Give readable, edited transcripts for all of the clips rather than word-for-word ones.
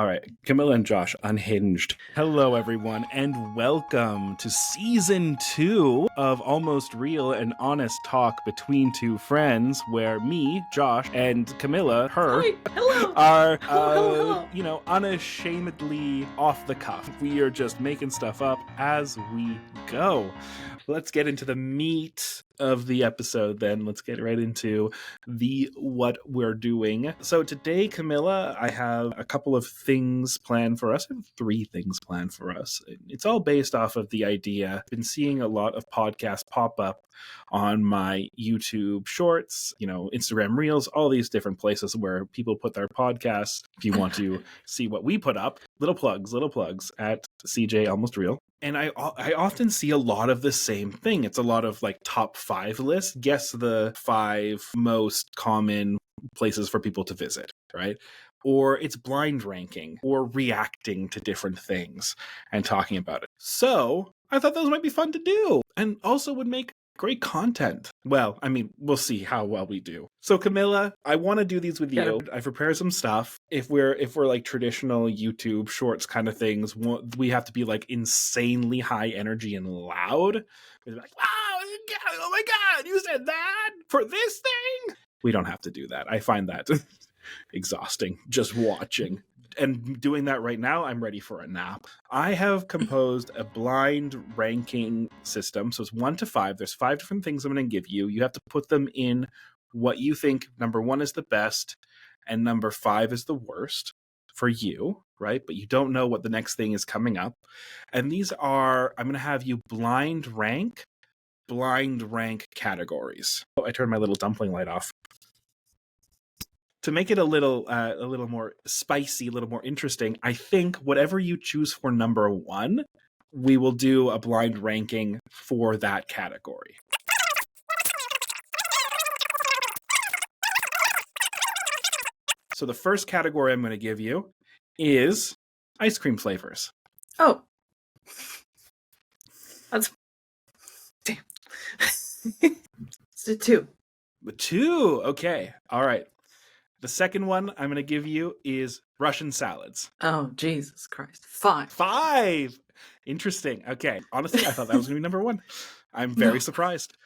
All right, Camila and Josh, Unhinged. Hello, everyone, and welcome to Season 2 of Almost Real and Honest Talk Between Two Friends, where me, Josh, and Camila, her, Hi. Hello. are, Hello. unashamedly off the cuff. We are just making stuff up as we go. Let's get into the meat of the episode then. Let's get right into what we're doing. So today, Camila, I have a couple of things planned for us. I have 3 things planned for us. It's all based off of the idea. I've been seeing a lot of podcasts pop up on my YouTube shorts, Instagram Reels, all these different places where people put their podcasts. If you want to see what we put up, little plugs at CJ Almost Real. And I often see a lot of the same thing. It's a lot of like top 5 lists. Guess the 5 most common places for people to visit, right? Or it's blind ranking or reacting to different things and talking about it. So I thought those might be fun to do and also would make great content. Well, I mean, we'll see how well we do. So Camila, I want to do these with you. I've prepared some stuff. If we're like traditional YouTube shorts kind of things, we have to be like insanely high energy and loud. We're like, wow, oh my God, you said that for this thing? We don't have to do that. I find that exhausting just watching. And doing that right now, I'm ready for a nap. I have composed a blind ranking system. So it's 1 to 5. There's 5 different things I'm going to give you. You have to put them in what you think number 1 is the best and number 5 is the worst for you, right? But you don't know what the next thing is coming up. And these are, I'm going to have you blind rank categories. Oh, I turned my little dumpling light off. To make it a little more spicy, a little more interesting, I think whatever you choose for number 1, we will do a blind ranking for that category. So the first category I'm going to give you is ice cream flavors. Oh. That's... Damn. It's the 2. The 2, okay. All right. The second one I'm going to give you is Russian salads. Oh, Jesus Christ. 5. 5! Interesting. Okay. Honestly, I thought that was going to be number 1. I'm very surprised.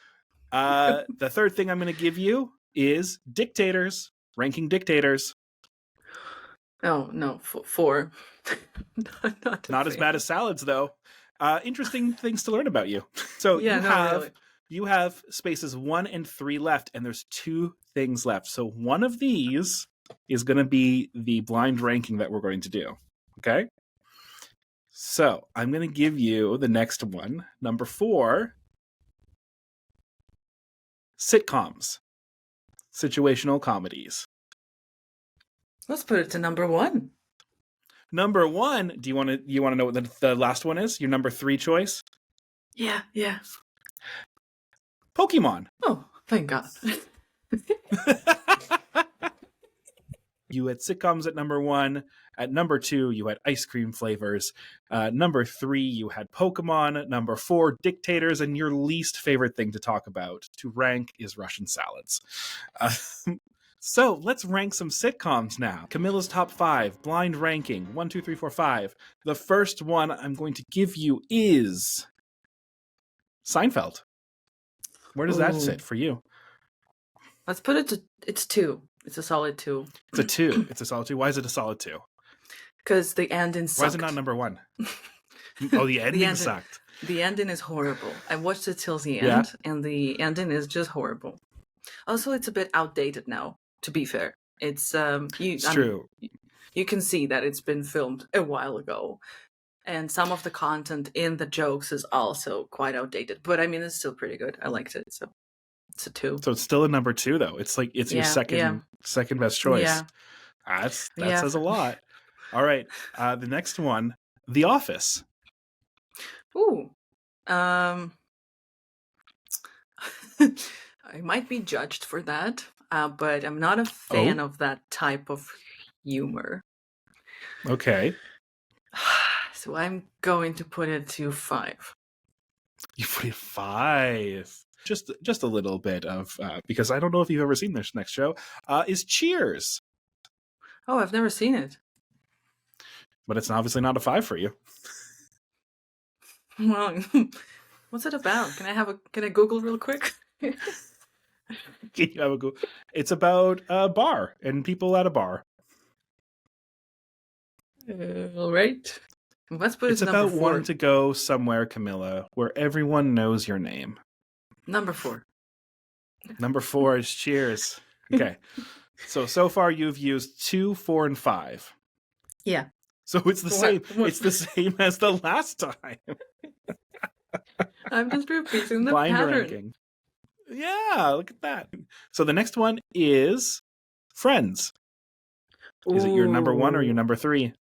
The third thing I'm going to give you is dictators. Ranking dictators. Oh, no. 4. Not as bad as salads, though. Interesting things to learn about you. So you have spaces 1 and 3 left, and there's 2 things left. So one of these is going to be the blind ranking that we're going to do. Okay? So I'm going to give you the next one. Number 4, sitcoms, situational comedies. Let's put it to number 1. Number 1, do you want to know what the last one is? Your number 3 choice? Yeah. Pokemon. Oh, thank God. You had sitcoms at number 1. At number 2, you had ice cream flavors. Number 3, you had Pokemon. Number 4, dictators. And your least favorite thing to talk about, to rank, is Russian salads. So let's rank some sitcoms now. Camila's top 5, blind ranking, 1, 2, 3, 4, 5. The first one I'm going to give you is Seinfeld. Where does that sit for you? Let's put it to, it's 2. It's a solid 2. It's a 2. It's a solid 2. Why is it a solid 2? Because the ending sucked. Why is it not number 1? Oh, the ending sucked. The ending is horrible. I watched it till the end, and the ending is just horrible. Also, it's a bit outdated now, to be fair. It's true. You can see that it's been filmed a while ago. And some of the content in the jokes is also quite outdated. But I mean, it's still pretty good. I liked it, so it's a 2. So it's still a number 2, though. It's like your second best choice. Yeah. That says a lot. All right. The next one, The Office. Ooh. I might be judged for that, but I'm not a fan of that type of humor. Okay. So I'm going to put it to 5. You put it 5. Just a little bit of, because I don't know if you've ever seen this next show, is Cheers. Oh, I've never seen it. but it's obviously not a 5 for you. Well, what's it about? Can I Google real quick? Can you have a Google? It's about a bar and people at a bar. All right. Let's put it It's number about 4. wanting to go somewhere, Camilla, where everyone knows your name. Number 4. Number 4 is Cheers. Okay. So far you've used 2, 4, and 5. Yeah. So it's the same. It's the same as the last time. I'm just repeating the Blind pattern. ranking. Yeah, look at that. So the next one is Friends. Is it your number 1 or your number 3?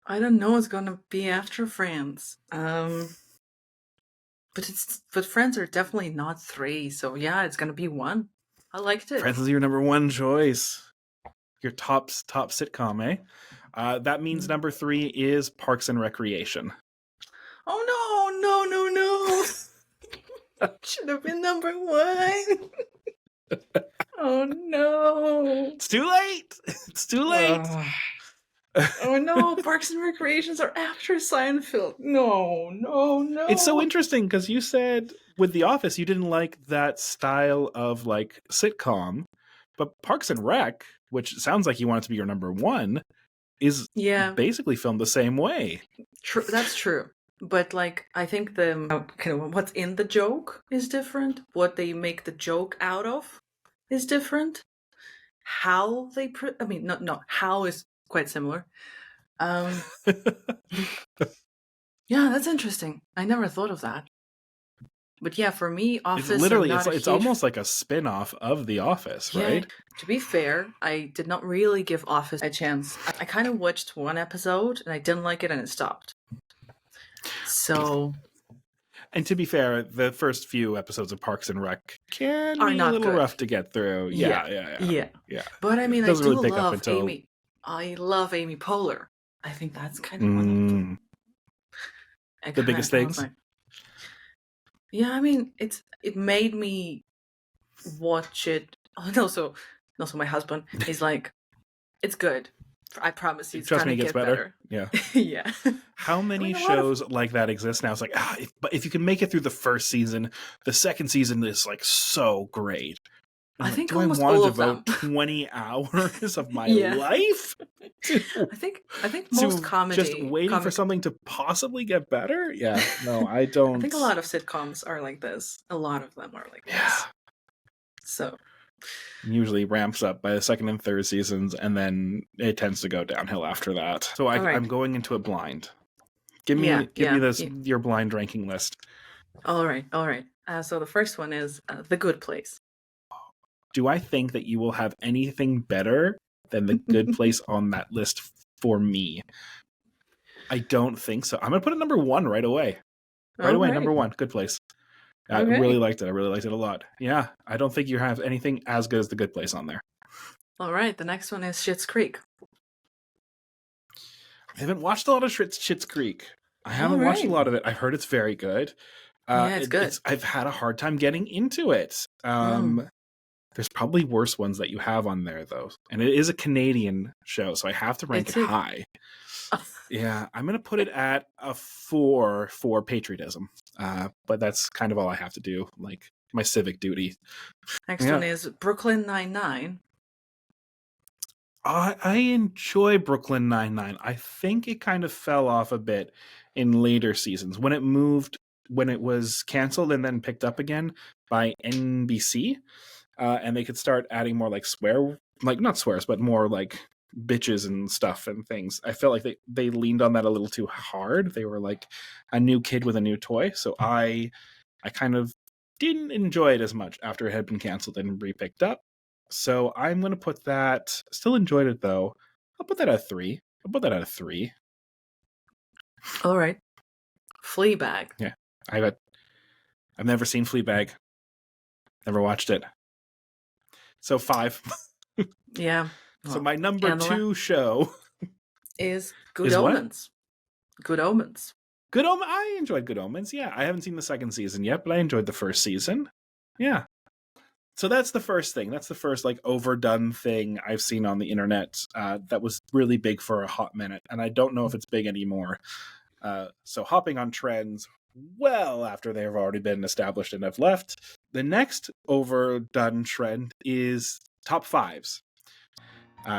I don't know what's gonna be after Friends. But Friends are definitely not 3, so yeah, it's gonna be 1. I liked it. Friends is your number 1 choice. Your top sitcom, eh? That means number 3 is Parks and Recreation. Oh no! Should have been number 1. Oh no! It's too late. It's too late. Oh no! Parks and Recreations are after Seinfeld. No! It's so interesting because you said with The Office you didn't like that style of like sitcom, but Parks and Rec, which sounds like you want it to be your number 1, is basically filmed the same way. True, that's true. But like, I think what's in the joke is different. What they make the joke out of is different. How they, how is quite similar. Yeah, that's interesting. I never thought of that. But yeah, for me, Office it's literally it's almost like a spin-off of The Office, right? To be fair, I did not really give Office a chance. I kind of watched one episode and I didn't like it and it stopped. So, and to be fair, the first few episodes of Parks and Rec can be a little rough to get through. Yeah. But I mean, I do really love Amy. I love Amy Poehler. I think that's kind of one of them. The biggest things. Yeah, I mean, it made me watch it. And also my husband, he's like, it's good. I promise you, trust me, it gets better. Yeah. Yeah. How many shows like that exist now? It's like, if you can make it through the first season, the second season is like so great. I think do almost I want all to of them. devote 20 hours of my life? I think most comedy just waiting for something to possibly get better. Yeah, no, I don't. I think a lot of sitcoms are like this. A lot of them are like this. So usually ramps up by the second and third seasons, and then it tends to go downhill after that. So I'm going into it blind. Give me your blind ranking list. All right. So the first one is The Good Place. Do I think that you will have anything better than The Good Place on that list for me? I don't think so. I'm going to put it number 1 right away. Right away, number 1, Good Place. I really liked it. I really liked it a lot. Yeah, I don't think you have anything as good as The Good Place on there. All right, the next one is Schitt's Creek. I haven't watched a lot of Schitt's Creek. I haven't watched a lot of it. I've heard it's very good. It's good. I've had a hard time getting into it. There's probably worse ones that you have on there, though. And it is a Canadian show, so I have to rank it high. Yeah, I'm going to put it at a 4 for patriotism. But that's kind of all I have to do, like my civic duty. Next one is Brooklyn Nine-Nine. I enjoy Brooklyn Nine-Nine. I think it kind of fell off a bit in later seasons when it was canceled and then picked up again by NBC. And they could start adding more like not swears, but more like bitches and stuff and things. I felt like they leaned on that a little too hard. They were like a new kid with a new toy. So I kind of didn't enjoy it as much after it had been canceled and re-picked up. So I'm going to put that, still enjoyed it though. I'll put that at 3. All right. Fleabag. Yeah. I've never seen Fleabag. Never watched it. So 5. Yeah. Well, so my number 2 show is Good Omens. What? Good Omens. I enjoyed Good Omens. Yeah, I haven't seen the second season yet, but I enjoyed the first season. Yeah. So that's the first thing. That's the first like overdone thing I've seen on the internet that was really big for a hot minute, and I don't know if it's big anymore. So hopping on trends well after they have already been established and have left. The next overdone trend is top fives.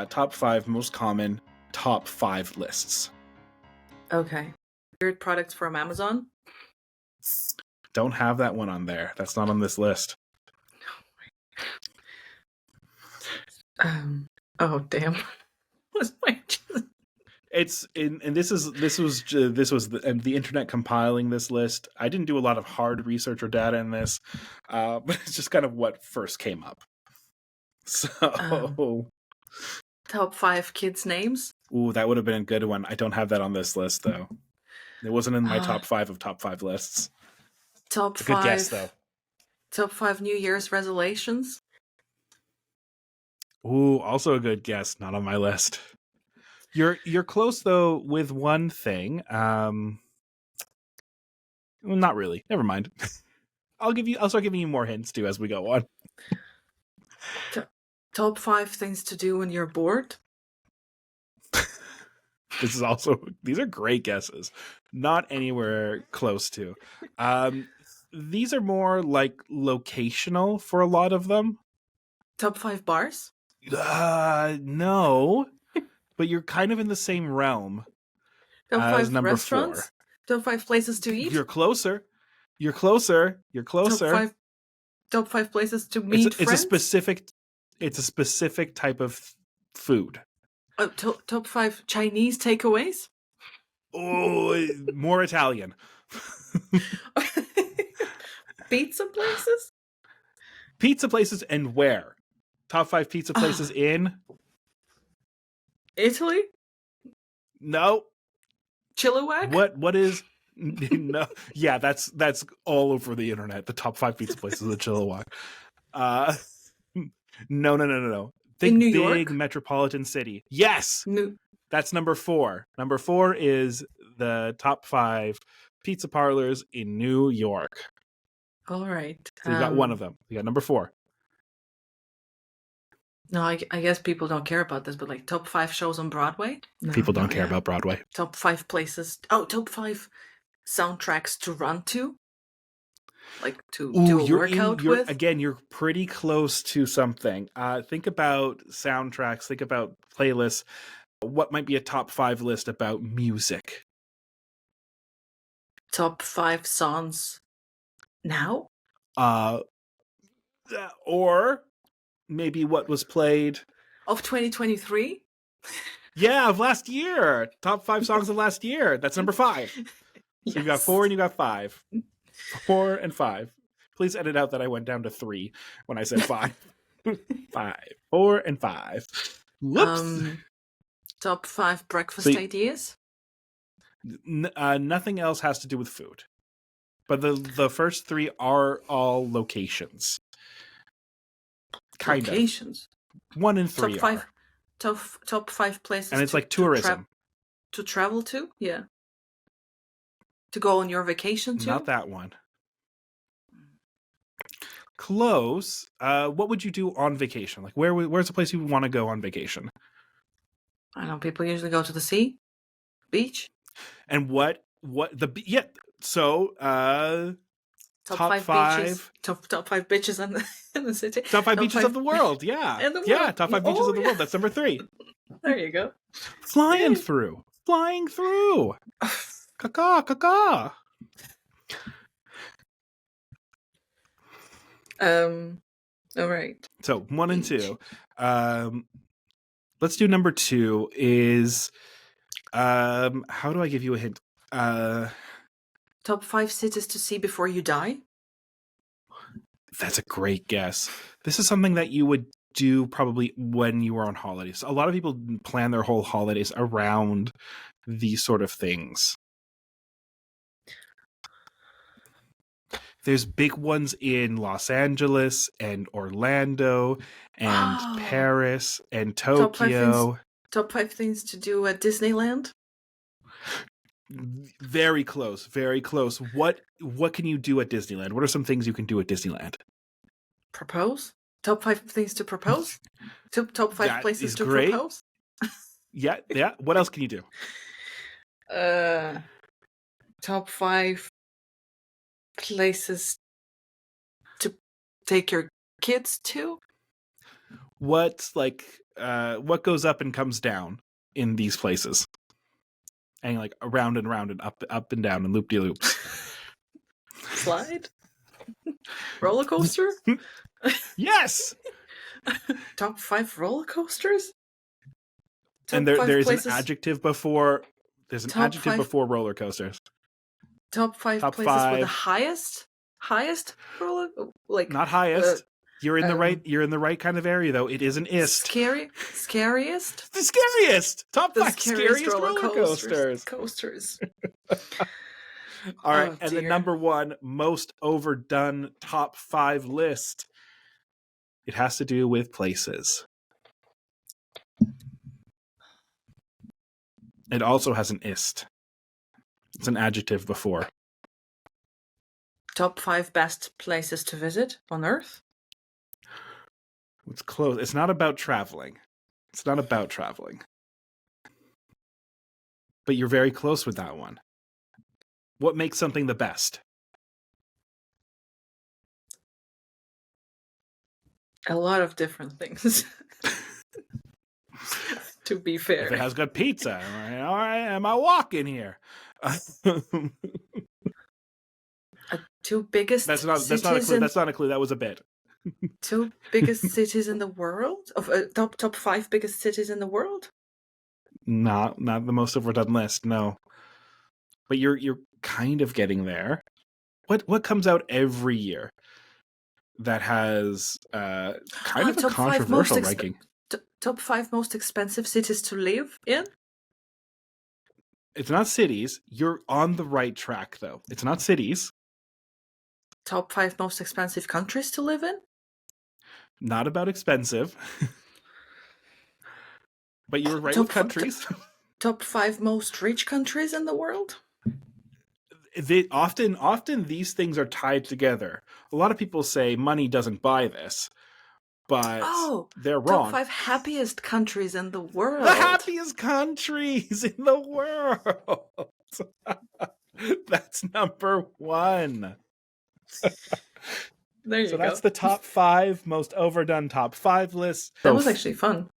Top 5 most common top 5 lists. Okay. Weird products from Amazon? Don't have that one on there. That's not on this list. Oh damn. What's my It's in, and this was the internet compiling this list. I didn't do a lot of hard research or data in this, but it's just kind of what first came up. So, top 5 kids' names? Ooh, that would have been a good one. I don't have that on this list though. It wasn't in my top 5 of top 5 lists. Top it's a 5. Good guess though. Top 5 New Year's resolutions? Ooh, also a good guess. Not on my list. You're close though with one thing. Well, not really. Never mind. I'll start giving you more hints too as we go on. Top 5 things to do when you're bored? These are great guesses. Not anywhere close to. These are more like locational for a lot of them. Top 5 bars? No. But you're kind of in the same realm. Top 5 number restaurants? 4. Top 5 places to eat? You're closer. Top 5 places to meet friends? It's a specific type of food. Oh, top 5 Chinese takeaways? Oh, more Italian. Pizza places? Pizza places and where? Top 5 pizza places in? Italy? No. Chilliwack? What is... No. Yeah, that's all over the internet. The top 5 pizza places in Chilliwack. No. Think in New York? Big metropolitan city. Yes! That's number 4. Number 4 is the top 5 pizza parlors in New York. All right. So you got one of them. You got number 4. No, I guess people don't care about this, but like top 5 shows on Broadway? No, people don't care about Broadway. Top 5 places. Oh, top 5 soundtracks to run to? Like to do a workout with? Again, you're pretty close to something. Think about soundtracks. Think about playlists. What might be a top 5 list about music? Top 5 songs now? Or maybe what was played of 2023? Yeah, of last year. Top 5 songs of last year. That's number 5. Yes. So you got 4 and you got 5. 4 and 5. Please edit out that I went down to 3 when I said 5. 5. 4 and 5. Whoops. Top 5 breakfast ideas? Nothing else has to do with food. But the first 3 are all locations. Kind locations. Of. 1 and 3 top 5, top 5 places. And it's like tourism. To travel to? Yeah. To go on your vacation to? Not that one. Close. What would you do on vacation? Like where's the place you want to go on vacation? I know people usually go to the sea, beach. And so top 5 beaches. Top 5 bitches in the city. Top 5 beaches of the world. Yeah. Yeah, top 5 beaches of the world. That's number 3. There you go. Flying through. Caca. All right. So 1 and 2. Let's do number 2 is how do I give you a hint? Top 5 cities to see before you die? That's a great guess. This is something that you would do probably when you were on holidays. A lot of people plan their whole holidays around these sort of things. There's big ones in Los Angeles and Orlando and Paris and Tokyo. Top 5 things to do at Disneyland? Very close. What can you do at Disneyland? What are some things you can do at Disneyland? Propose? Top 5 things to propose? Top 5 that places to great. propose? Yeah. What else can you do? Top 5 places to take your kids to? What's like what goes up and comes down in these places? And like around and around and up and down and loop-de-loops. Slide? Roller coaster? Yes. Top 5 roller coasters? And there's an adjective before. There's an adjective before roller coasters. Top 5 places 5. With the highest roller, like not highest. You're in the right. You're in the right kind of area, though. It is an ist. Scariest. The scariest. Top 5 scariest roller coasters. All right, and the number 1 most overdone top 5 list. It has to do with places. It also has an ist. It's an adjective before. Top 5 best places to visit on Earth? It's close. It's not about traveling. But you're very close with that one. What makes something the best? A lot of different things. To be fair. If it has good pizza, all right, am I walking here? Two biggest that's not a clue. That's not a clue. That was a bit. 2 biggest cities in the world? Of top 5 biggest cities in the world? Not the most overdone list, no. But you're kind of getting there. What comes out every year that has kind of a controversial ranking? Top 5 most expensive cities to live in? It's not cities. You're on the right track, though. It's not cities. Top 5 most expensive countries to live in? Not about expensive. But you're right with countries. Top 5 most rich countries in the world? Often these things are tied together. A lot of people say money doesn't buy this, but they're wrong. Top 5 happiest countries in the world. The happiest countries in the world. That's number 1. There you go. So that's the top 5 most overdone top 5 list. That was actually fun.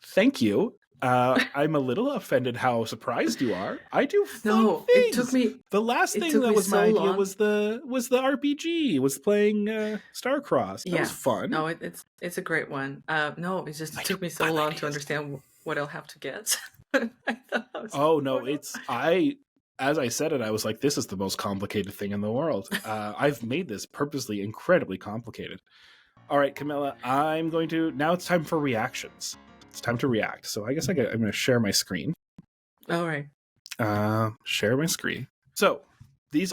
Thank you. I'm a little offended how surprised you are. I do fun things. It took me. The last thing that was my idea was the RPG. Was playing Starcross. That was fun. No, it's a great one. No, it just took me so long to understand what I'll have to get. As I said it, I was like, this is the most complicated thing in the world. I've made this purposely incredibly complicated. All right, Camilla, now it's time for reactions. It's time to react. So I guess I'm going to share my screen. All right. Share my screen. So this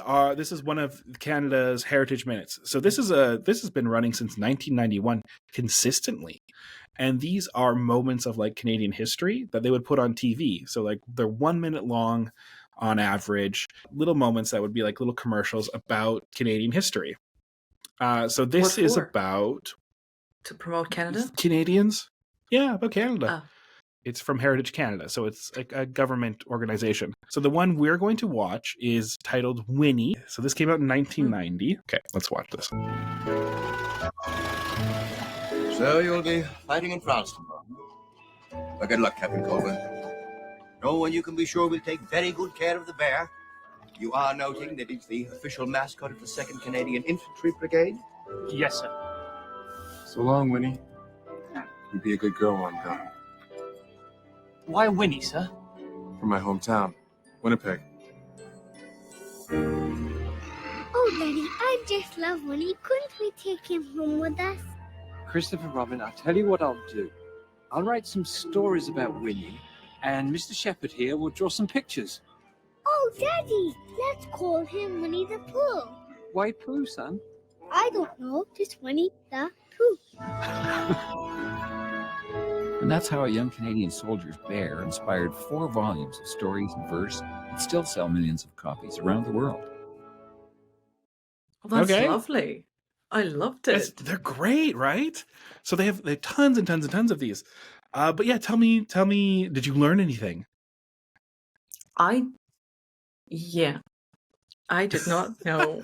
is one of Canada's Heritage Minutes. So this has been running since 1991 consistently. And these are moments of like Canadian history that they would put on TV. So like they're 1 minute long on average, little moments that would be like little commercials about Canadian history. So this is about to promote Canada? Canadians. Yeah, about Canada. It's from Heritage Canada, so it's a government organization. So the one we're going to watch is titled Winnie. So this came out in 1990. Okay, let's watch this. So you'll be fighting in France tomorrow. Well, good luck, Captain Colvin. No one you can be sure will take very good care of the bear. You are noting that it's the official mascot of the 2nd Canadian Infantry Brigade? Yes, sir. So long, Winnie. You be a good girl while I'm gone. Why Winnie, sir? From my hometown, Winnipeg. Oh, Daddy, I just love Winnie. Couldn't we take him home with us? Christopher Robin, I'll tell you what I'll do. I'll write some stories about Winnie, and Mr. Shepherd here will draw some pictures. Oh, Daddy, let's call him Winnie the Pooh. Why Pooh, son? I don't know, just Winnie the Pooh. And that's how a young Canadian soldier's bear inspired 4 volumes of stories and verse that still sell millions of copies around the world. Well, that's lovely. I loved it. They're great, right? So they have tons and tons and tons of these. But yeah, tell me, did you learn anything? I did not know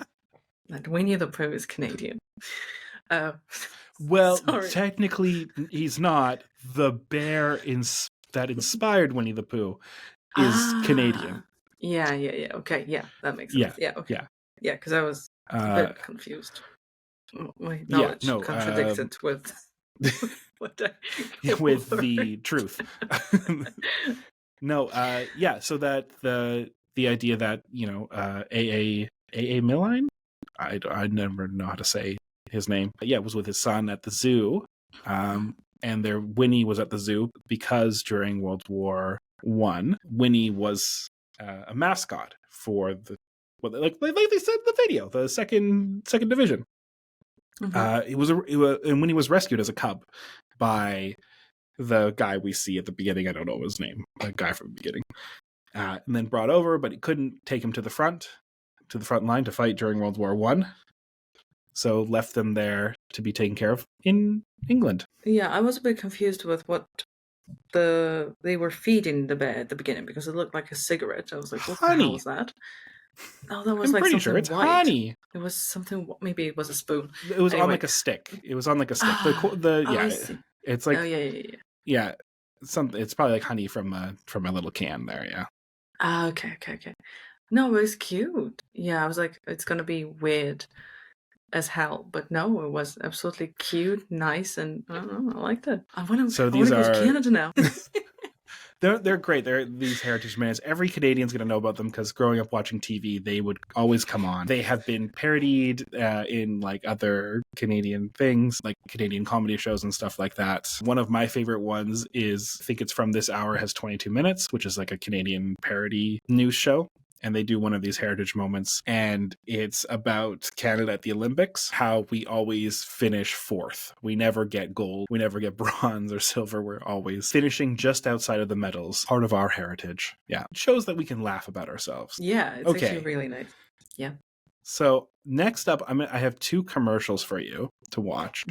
that Winnie the Pooh is Canadian. Well, sorry. Technically, he's not. The bear that inspired Winnie the Pooh is Canadian. Yeah. Okay, yeah, that makes sense. Yeah, okay. Yeah, because I was a bit confused. My knowledge contradicted with what with the truth. No, so that the idea that, AA Milline, I never know how to say his name. It was with his son at the zoo, and Winnie was at the zoo because during World War I, Winnie was a mascot for the like they said in the video, the second division. Mm-hmm. And Winnie was rescued as a cub by the guy we see at the beginning. I don't know his name. The guy from the beginning. And then brought over, but he couldn't take him to the front line to fight during World War I. So left them there to be taken care of in England. Yeah, I was a bit confused with what they were feeding the bear at the beginning, because it looked like a cigarette. I was like, what the hell was that? Oh, that was I'm like pretty something sure it's white. honey. It was something. Maybe it was a spoon. It was on like a stick. It's like it's probably like honey from a little can there. Yeah. Okay. No, it was cute. Yeah, I was like, it's gonna be weird as hell, but no, it was absolutely cute, nice, and I don't know, I liked it. I want to go to Canada now. They're great. They're these heritage minutes. Every Canadian's going to know about them because growing up watching TV, they would always come on. They have been parodied in like other Canadian things, like Canadian comedy shows and stuff like that. One of my favorite ones is, I think it's From This Hour Has 22 Minutes, which is like a Canadian parody news show. And they do one of these heritage moments, and it's about Canada at the Olympics, how we always finish fourth. We never get gold, we never get bronze or silver. We're always finishing just outside of the medals, part of our heritage. Yeah, it shows that we can laugh about ourselves. Yeah, it's actually really nice. Yeah. So next up, I have two commercials for you to watch.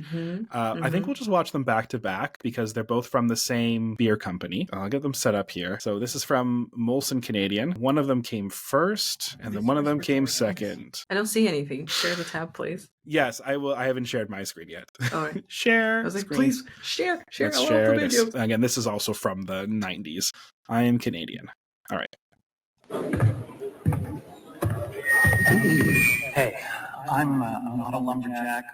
I think we'll just watch them back to back because they're both from the same beer company. I'll get them set up here. So this is from Molson Canadian. One of them came first, and then one of them came second. I don't see anything. Share the tab, please. Yes, I will. I haven't shared my screen yet. All right. Share, please. Share. Let's share this. Again, this is also from the 90s. I am Canadian. All right. Hey, I'm not a lumberjack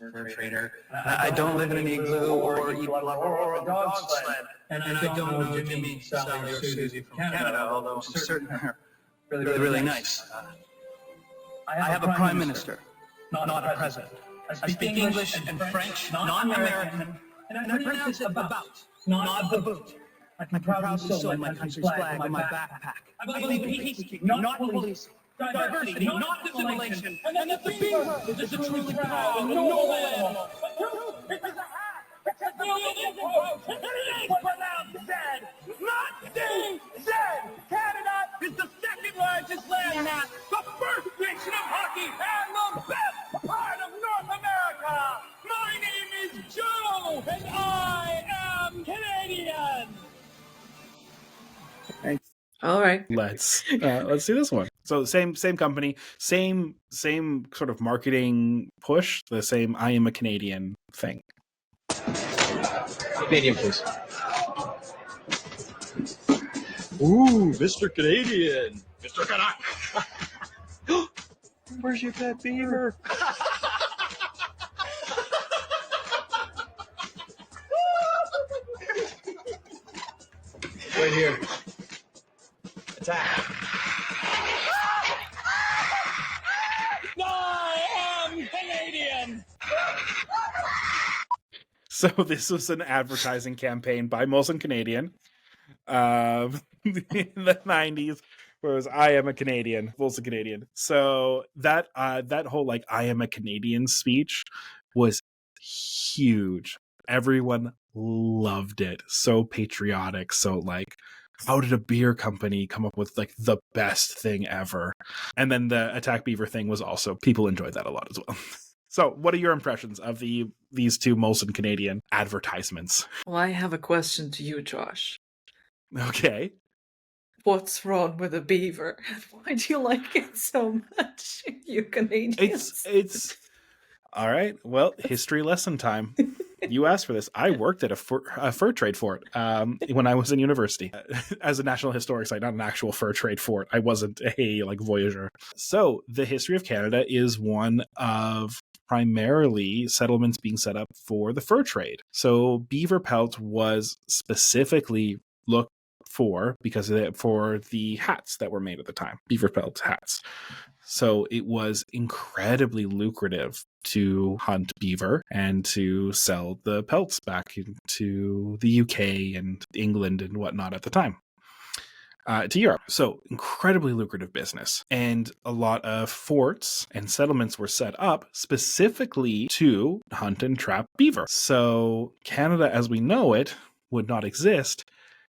or a fur trader. I don't live in an igloo or eat blubber or a dog sled. And I don't know Jimmy, Sally, or Susie from Canada, although I'm certain they're really nice. I have a prime minister, not a president. I speak English and French, non-American, and I pronounce it about, not the boot. I can proudly sew my country's flag on my backpack. I believe in peacekeeping, not policing. Diversity, not assimilation, and that the beaver is a truly proud and noble animal. But truth, it is a hat, it's a million quote, and it ain't pronounced dead, not D-Z. Canada is the second largest land mass, the first nation of hockey, and the best part of North America. My name is Joe, and I am Canadian. Thanks. All right. Let's see this one. So same company, same sort of marketing push, the same I am a Canadian thing. Canadian, please. Ooh, Mr. Canadian. Mr. Canuck. Where's your pet beaver? Right here. Attack. I am Canadian. So this was an advertising campaign by Molson Canadian in the 90s, where it was I am a Canadian, Molson Canadian. So that whole like I am a Canadian speech was huge. Everyone loved it. So patriotic. So like, how did a beer company come up with like the best thing ever? And then the Attack Beaver thing was also, people enjoyed that a lot as well. So, what are your impressions of these two Molson Canadian advertisements? Well, I have a question to you, Josh. Okay. What's wrong with a beaver? Why do you like it so much, you Canadians? It's all right. Well, history lesson time. You asked for this. I worked at a fur trade fort when I was in university as a National Historic Site, not an actual fur trade fort. I wasn't a voyageur. So the history of Canada is one of primarily settlements being set up for the fur trade. So beaver pelt was specifically looked for because for the hats that were made at the time, beaver pelt hats. So it was incredibly lucrative to hunt beaver and to sell the pelts back into the UK and England and whatnot at the time. To Europe. So incredibly lucrative business. And a lot of forts and settlements were set up specifically to hunt and trap beaver. So Canada as we know it would not exist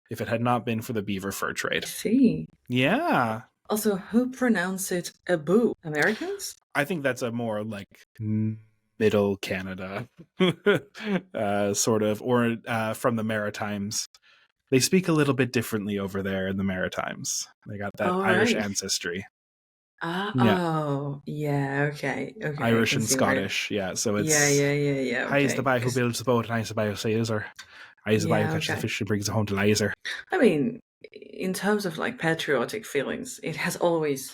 if it had not been for the beaver fur trade. See. Yeah. Also, who pronounce it aboo? Americans? I think that's a more middle Canada sort of, or from the Maritimes. They speak a little bit differently over there in the Maritimes. They got that Irish ancestry. Oh, yeah, okay. Irish and Scottish, yeah. So it's yeah. I is the guy who builds the boat, and I is the guy who sails her. I is the guy who catches the fish and brings it home to Lizer. I mean, in terms of patriotic feelings, it has always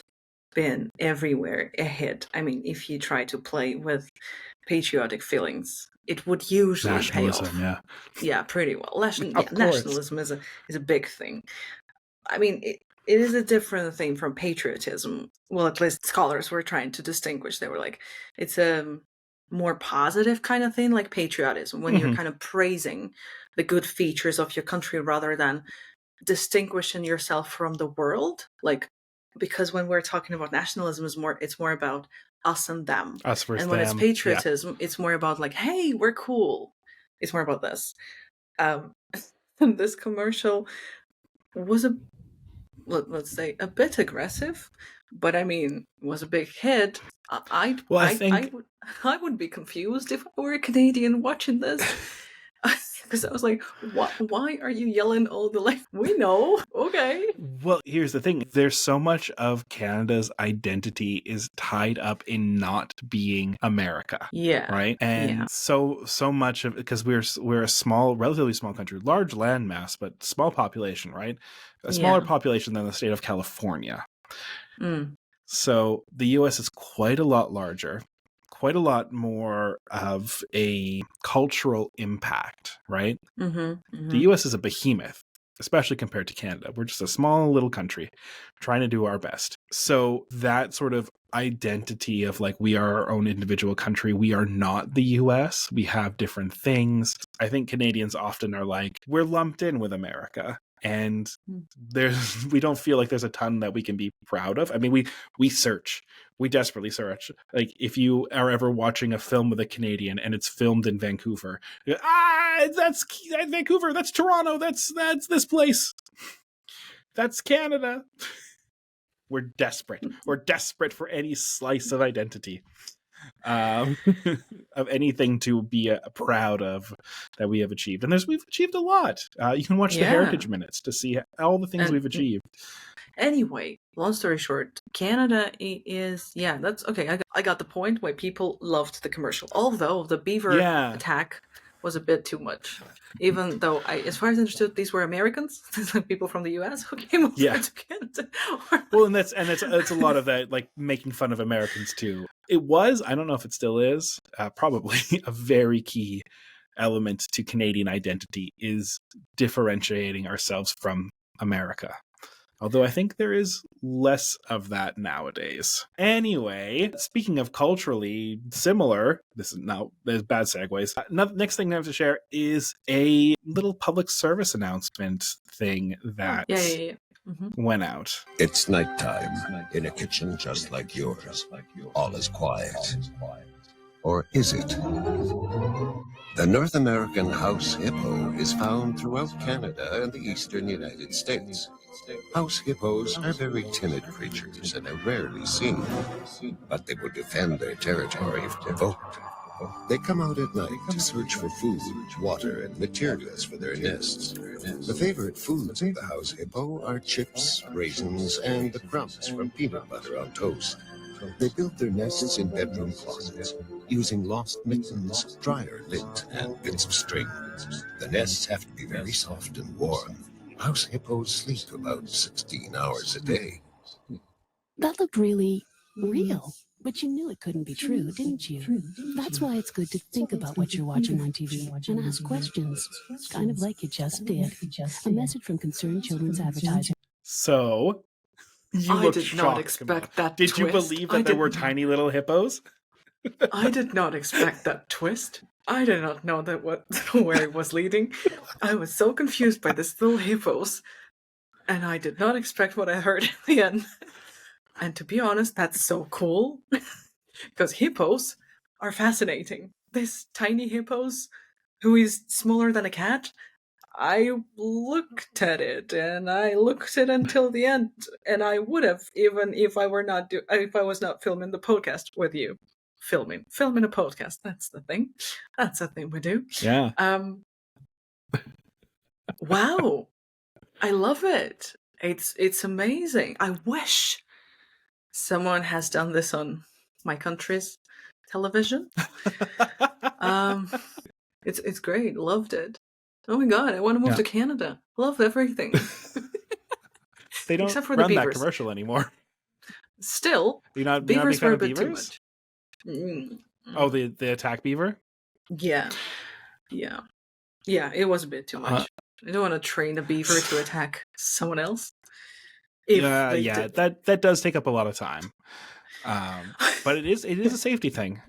been everywhere ahead. I mean, if you try to play with patriotic feelings, it would usually pay off. Yeah, pretty well. Nationalism is a big thing. I mean, it is a different thing from patriotism. Well, at least scholars were trying to distinguish. They were like, it's a more positive kind of thing, like patriotism, when you're kind of praising the good features of your country rather than distinguishing yourself from the world. Because when we're talking about nationalism, it's more about us and them. Us versus and when them. It's patriotism, it's more about hey, we're cool. It's more about this. This commercial was let's say a bit aggressive, but I mean, was a big hit. I would be confused if I were a Canadian watching this. Because I was like, why are you yelling all the we know, okay. Well, here's the thing. There's so much of Canada's identity is tied up in not being America. Yeah. Right? And so much of it, because we're a relatively small country, large landmass, but small population, right? A smaller population than the state of California. Mm. So the US is quite a lot larger. Quite a lot more of a cultural impact, right? The US is a behemoth, especially compared to Canada. We're just a small little country trying to do our best. So that sort of identity of we are our own individual country, we are not the US, we have different things. I think Canadians often are we're lumped in with America. And we don't feel like there's a ton that we can be proud of. I mean, we desperately search. If you are ever watching a film with a Canadian and it's filmed in Vancouver, that's Vancouver, that's Toronto, that's this place, that's Canada. We're desperate. We're desperate for any slice of identity. Of anything to be proud of that we have achieved, and we've achieved a lot. You can watch the Heritage Minutes to see all the things we've achieved. Anyway, long story short, Canada is that's okay. I got the point why people loved the commercial, although the beaver attack was a bit too much. Even though, as far as I understood, these were Americans, people from the US who came over to Canada. Well, and that's a lot of that, making fun of Americans too. It was, I don't know if it still is, probably a very key element to Canadian identity is differentiating ourselves from America. Although I think there is less of that nowadays. Anyway, speaking of culturally similar, there's bad segues. Next thing I have to share is a little public service announcement thing that went out. It's nighttime in a kitchen just like yours. All is quiet. Or is it? The North American house hippo is found throughout Canada and the eastern United States. House hippos are very timid creatures and are rarely seen, but they will defend their territory if provoked. They come out at night to search for food, water, and materials for their nests. The favorite foods of the house hippo are chips, raisins, and the crumbs from peanut butter on toast. They build their nests in bedroom closets, using lost mittens, dryer lint, and bits of string. The nests have to be very soft and warm. House hippos sleep about 16 hours a day. That looked really real, but you knew it couldn't be true, didn't you? That's why it's good to think about what you're watching on TV and ask questions, kind of like you just did. A message from Concerned Children's Advertising. So, you did not expect that Did twist. you believe that there were tiny little hippos? I did not expect that twist. I did not know that where it was leading. I was so confused by this little hippos, and I did not expect what I heard in the end. And to be honest, that's so cool, because hippos are fascinating. This tiny hippos, who is smaller than a cat, I looked at it, and I looked at it until the end, and I would have, even if I was not filming the podcast with you. Filming a podcast. That's the thing. That's the thing we do. Yeah. Wow. I love it. It's amazing. I wish someone has done this on my country's television. It's great. Loved it. Oh my god, I want to move to Canada. Love everything. They don't except for run the that beavers. commercial anymore. Still, beavers were a bit beavers? too much. Oh, the attack beaver? Yeah. It was a bit too much. I don't want to train a beaver to attack someone else. That does take up a lot of time. But it is a safety thing.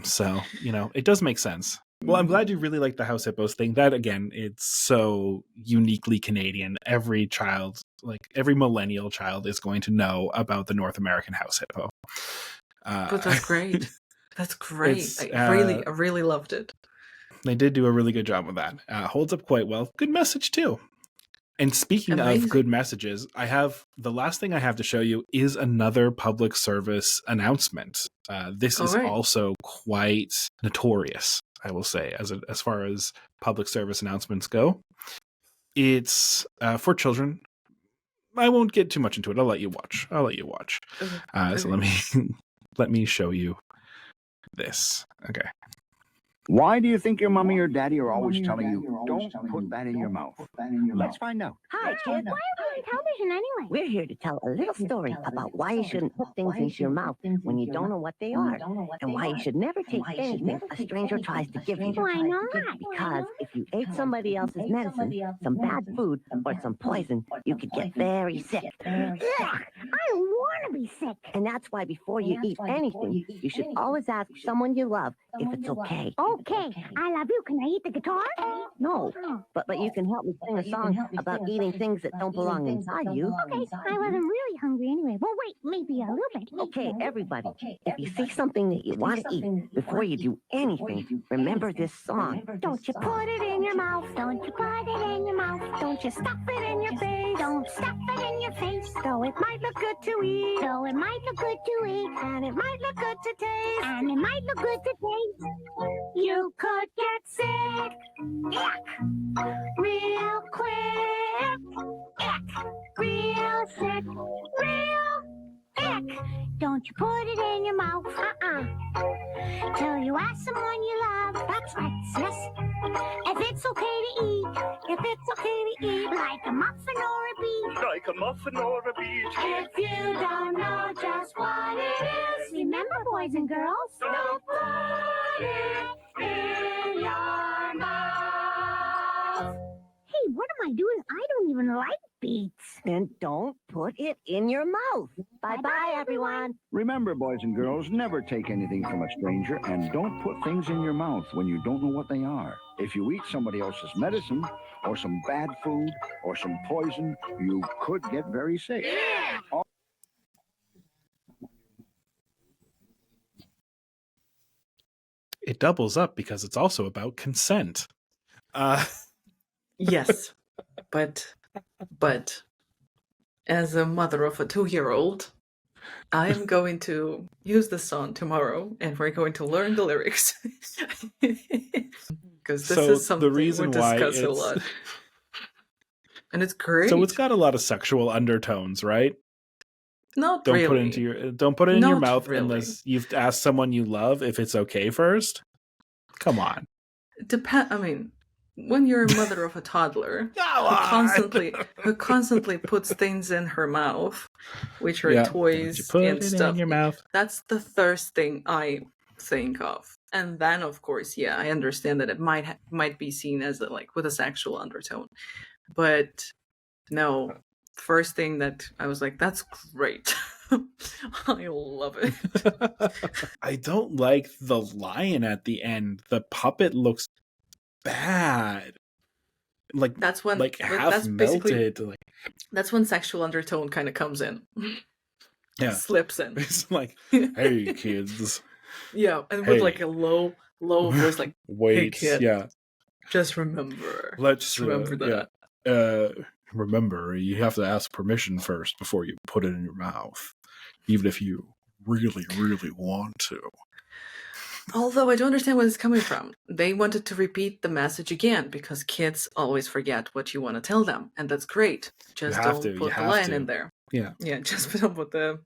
So, it does make sense. Well, I'm glad you really like the house hippos thing. That, again, it's so uniquely Canadian. Every child, like every millennial child, is going to know about the North American house hippo. But that's great. That's great. I really loved it. They did do a really good job with that. Holds up quite well. Good message too. And speaking of good messages, the last thing I have to show you is another public service announcement. This is also quite notorious, I will say, as far as public service announcements go. It's for children. I won't get too much into it. I'll let you watch. Okay. So let me show you this. Okay. Why do you think your mommy or daddy are always telling you, don't put that in your mouth? Let's find out. Hi, kid. Why are we on television anyway? We're here to tell a little story about why you shouldn't put things into your mouth when you don't know what they are, and why you should never take anything a stranger tries to give you. Why not? Because if you ate somebody else's medicine, some bad food, or some poison, you could get very sick. Ugh, I don't want to be sick. And that's why before you eat anything, you should always ask someone you love if it's okay. Okay, I love you. Can I eat the guitar? No, but you can help me sing a song about eating things that don't belong inside you. Okay, I wasn't really hungry anyway. Well, wait, maybe a little bit. Okay, everybody, if you see something that you want to eat, before you do anything, remember this song. Don't you put it in your mouth. Don't you put it in your mouth. Don't you stuff it in your face. Don't stuff it in your face. Though it might look good to eat. Though it might look good to eat. And it might look good to taste. And it might look good to taste. You could get sick. Ick. Real quick. Ick. Real sick. Real ick. Don't you put it in your mouth. Till you ask someone you love. That's right, sis. If it's okay to eat. If it's okay to eat. Like a muffin or a beet. Like a muffin or a beet. If you don't know just what it is. Remember, boys and girls. Don't put it in your mouth. Hey, what am I doing? I don't even like beets. Then don't put it in your mouth. Bye-bye, everyone. Remember, boys and girls, never take anything from a stranger, and don't put things in your mouth when you don't know what they are. If you eat somebody else's medicine, or some bad food, or some poison, you could get very sick. Yeah! it doubles up because it's also about consent. Yes, but as a mother of a 2-year-old, I am going to use the song tomorrow, and we're going to learn the lyrics. Because this is something we discuss a lot. And it's great. So it's got a lot of sexual undertones, right? Don't put it in your mouth unless you've asked someone you love if it's okay first. Come on. I mean, when you're a mother of a toddler who constantly puts things in her mouth, which are toys and stuff, in your mouth. That's the first thing I think of. And then, of course, I understand that it might be seen as with a sexual undertone, but no. First thing that I was like, that's great. I love it. I don't like the lion at the end. The puppet looks bad. That's when half melted. That's when sexual undertone kind of comes in. Yeah, slips in. It's like, hey kids. Yeah, and with a low voice, like, wait, hey, kid, yeah. Just remember. Let's remember that. Yeah. Remember, you have to ask permission first before you put it in your mouth, even if you really, really want to. Although I don't understand where it's coming from. They wanted to repeat the message again because kids always forget what you want to tell them, and that's great. Just don't put the line in there. Yeah. Yeah, just put the...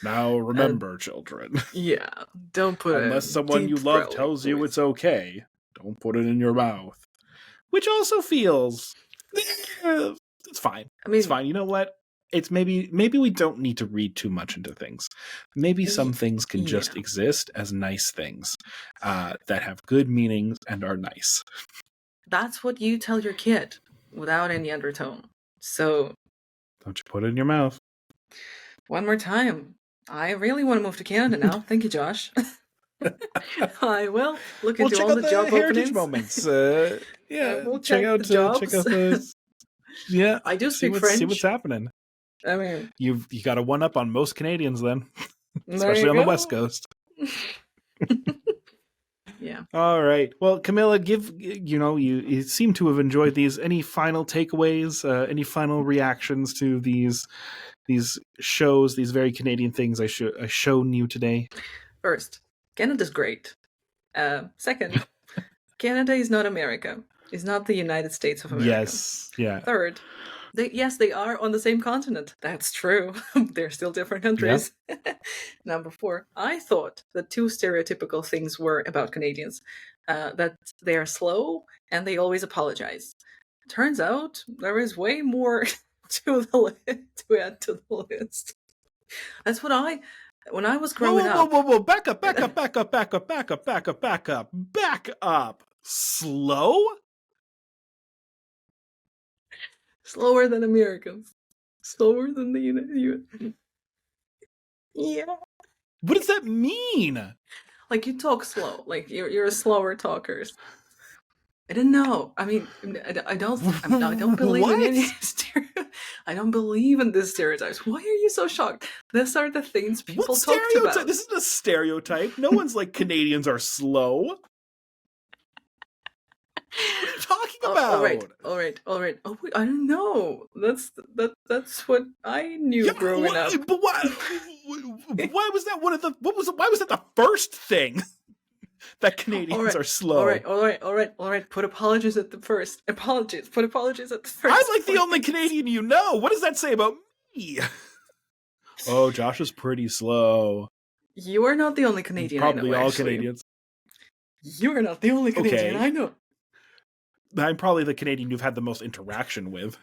Now remember, children. Yeah, don't put unless someone you love tells you it's okay, don't put it in your mouth. Which also feels... it's fine. I mean, it's fine. You know what? It's maybe we don't need to read too much into things. Maybe some things can just exist as nice things that have good meanings and are nice. That's what you tell your kid without any undertone. So don't you put it in your mouth. One more time. I really want to move to Canada now. Thank you, Josh. I will look into all the job openings. Moments. We'll check out those. Yeah, I do speak French. See what's happening. I mean, you got a one up on most Canadians then, especially on the West Coast. Yeah. All right. Well, Camilla, you seem to have enjoyed these. Any final takeaways? Any final reactions to these shows? These very Canadian things I shown you today. First, Canada's great. Second, Canada is not America. It's not the United States of America. Yes. Yeah. Third, they are on the same continent. That's true. They're still different countries. Yeah. Number 4, I thought the 2 stereotypical things were about Canadians. That they are slow and they always apologize. Turns out there is way more to add to the list. That's what when I was growing up. Whoa. Back up. Slow? Slower than Americans. Slower than the United. Yeah. What does that mean? Like you talk slow. Like you're a slower talker. I didn't know. I mean, I don't believe in any I don't believe in this stereotypes. Why are you so shocked? These are the things people talked about. This is a stereotype. No one's like Canadians are slow. What are you talking about? All right. Oh, wait, I don't know. That's what I knew growing up. But why was that one of the? Why was that the first thing? That Canadians are slow. All right. Put apologies at the first. Put apologies at the first. I'm like the only Canadian you know. What does that say about me? Oh, Josh is pretty slow. You are not the only Canadian Probably I know, all actually. Canadians. You are not the only Canadian I know. I'm probably the Canadian you've had the most interaction with.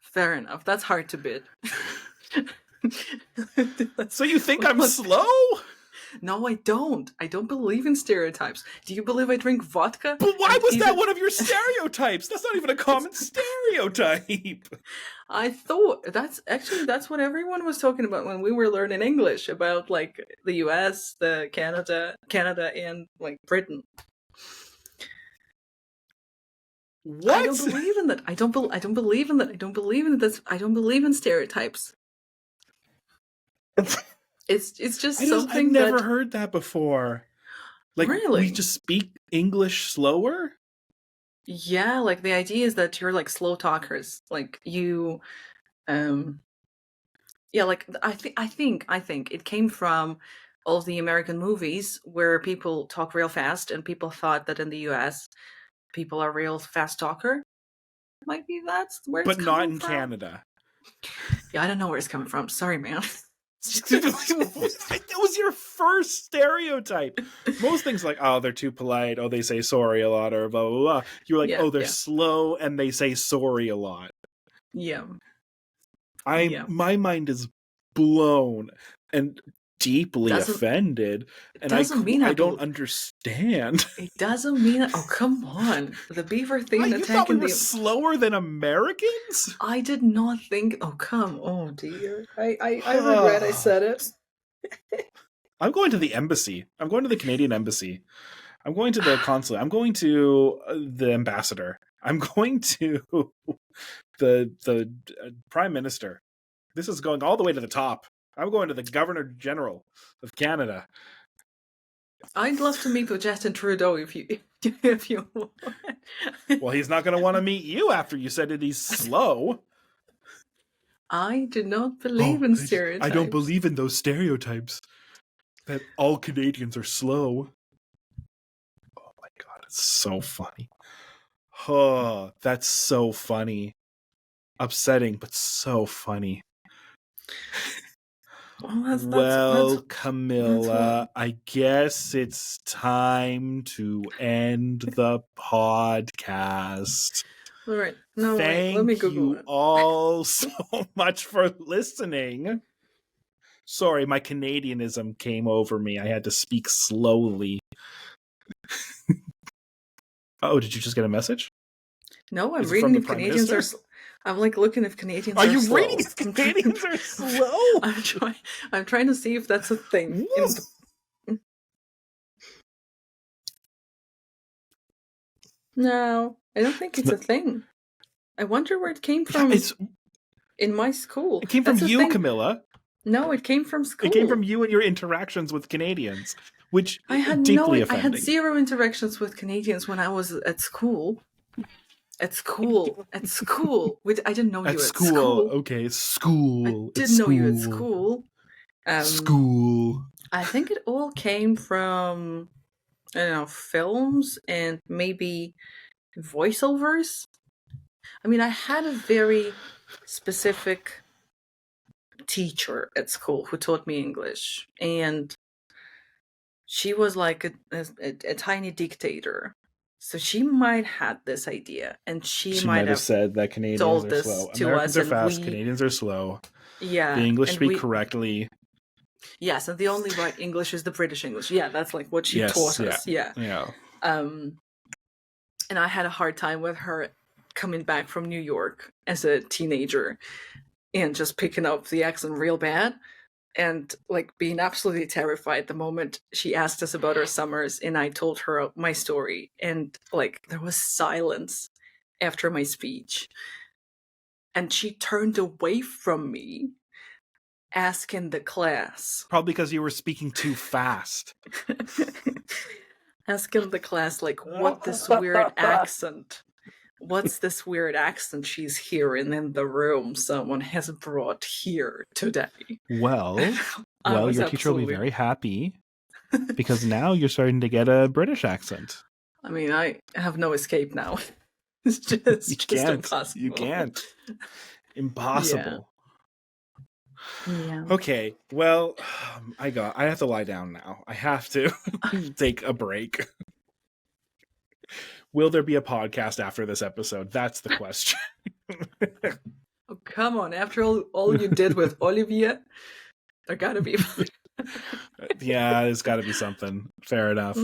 Fair enough. That's hard to bid. So you think I'm slow? No, I don't. I don't believe in stereotypes. Do you believe I drink vodka? But why was that one of your stereotypes? That's not even a common stereotype. I thought that's what everyone was talking about when we were learning English about like the US, the Canada, and like Britain. What? I don't believe in that. I don't believe in that. I don't believe in this. I don't believe in stereotypes. It's just something I've never heard that before. Like, really? we just speak English slower? Yeah, like the idea is that you're like slow talkers. Like you yeah, like I think it came from all of the American movies where people talk real fast and people thought that in the US people are real fast talker. Might be that's where it's But coming not in from. Canada. Yeah, I don't know where it's coming from. Sorry, man. That was your first stereotype. Most things like, oh, they're too polite. Oh, they say sorry a lot, or blah, blah, blah. You're like, oh, they're slow and they say sorry a lot. Yeah. My mind is blown and deeply offended, and I don't understand. It doesn't mean that. Oh, come on! The beaver thing you attacking thought we were slower than Americans? I did not think. Oh, come! Oh dear! I regret I said it. I'm going to the embassy. I'm going to the Canadian embassy. I'm going to the consulate. I'm going to the ambassador. I'm going to the prime minister. This is going all the way to the top. I'm going to the Governor General of Canada. I'd love to meet with Justin Trudeau if you want. Well, he's not going to want to meet you after you said that he's slow. I do not believe in stereotypes. I don't believe in those stereotypes that all Canadians are slow. Oh my god, it's so funny. Oh, that's so funny. Upsetting, but so funny. Well, Camilla, I guess it's time to end the podcast. All right. No, Thank let me Google you all so much for listening. Sorry, my Canadianism came over me. I had to speak slowly. Oh, did you just get a message? No, I'm reading if Canadians are... I'm like looking if Canadians are slow. Are you reading if Canadians are slow? I'm trying to see if that's a thing. No, I don't think it's a thing. I wonder where it came from. In my school. It came from you, Camilla. No, it came from school. It came from you and your interactions with Canadians, which I had deeply offending. I had zero interactions with Canadians when I was at school. At school. I didn't know you at school. Okay, school. I didn't know you at school. School. I think it all came from, I don't know, films and maybe voiceovers. I mean, I had a very specific teacher at school who taught me English, and she was like a tiny dictator. So she might have this idea, and she might have said that Canadians told are this slow. to Americans us, are fast. Canadians are slow. Yeah, the English speak correctly. Yes, and the only right English is the British English. Yeah, that's like what she taught us. Yeah. And I had a hard time with her coming back from New York as a teenager and just picking up the accent real bad. And like being absolutely terrified the moment she asked us about our summers and I told her my story, and like there was silence after my speech, and she turned away from me, asking the class, probably because you were speaking too fast, asking the class like, what's this weird accent she's hearing in the room someone has brought here today? Well, your teacher will be very happy because now you're starting to get a British accent. I mean, I have no escape now. It's just impossible. You can't. Impossible. Yeah. Okay, well, I have to lie down now. I have to take a break. Will there be a podcast after this episode? That's the question. Oh, come on. After all you did with Olivia, there gotta be. Yeah, there's gotta be something. Fair enough.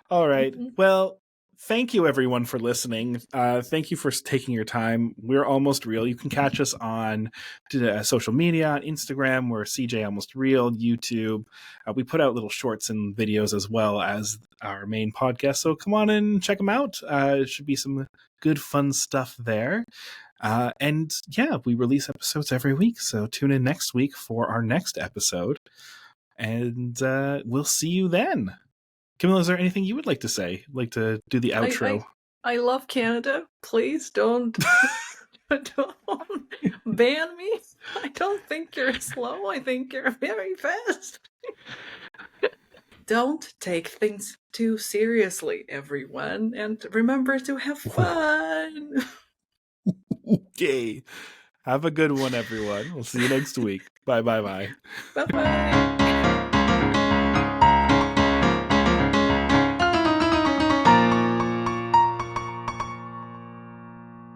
All right. Well, thank you everyone for listening. Thank you for taking your time. We're Almost Real. You can catch us on social media, on Instagram. We're CJ Almost Real, YouTube. We put out little shorts and videos as well as our main podcast. So come on and check them out. It should be some good, fun stuff there. And yeah, we release episodes every week. So tune in next week for our next episode. And we'll see you then. Camila, is there anything you would like to say? Like to do the outro? I love Canada. Please don't don't ban me. I don't think you're slow. I think you're very fast. Don't take things too seriously, everyone, and remember to have fun. Okay. Have a good one, everyone. We'll see you next week. Bye. Bye.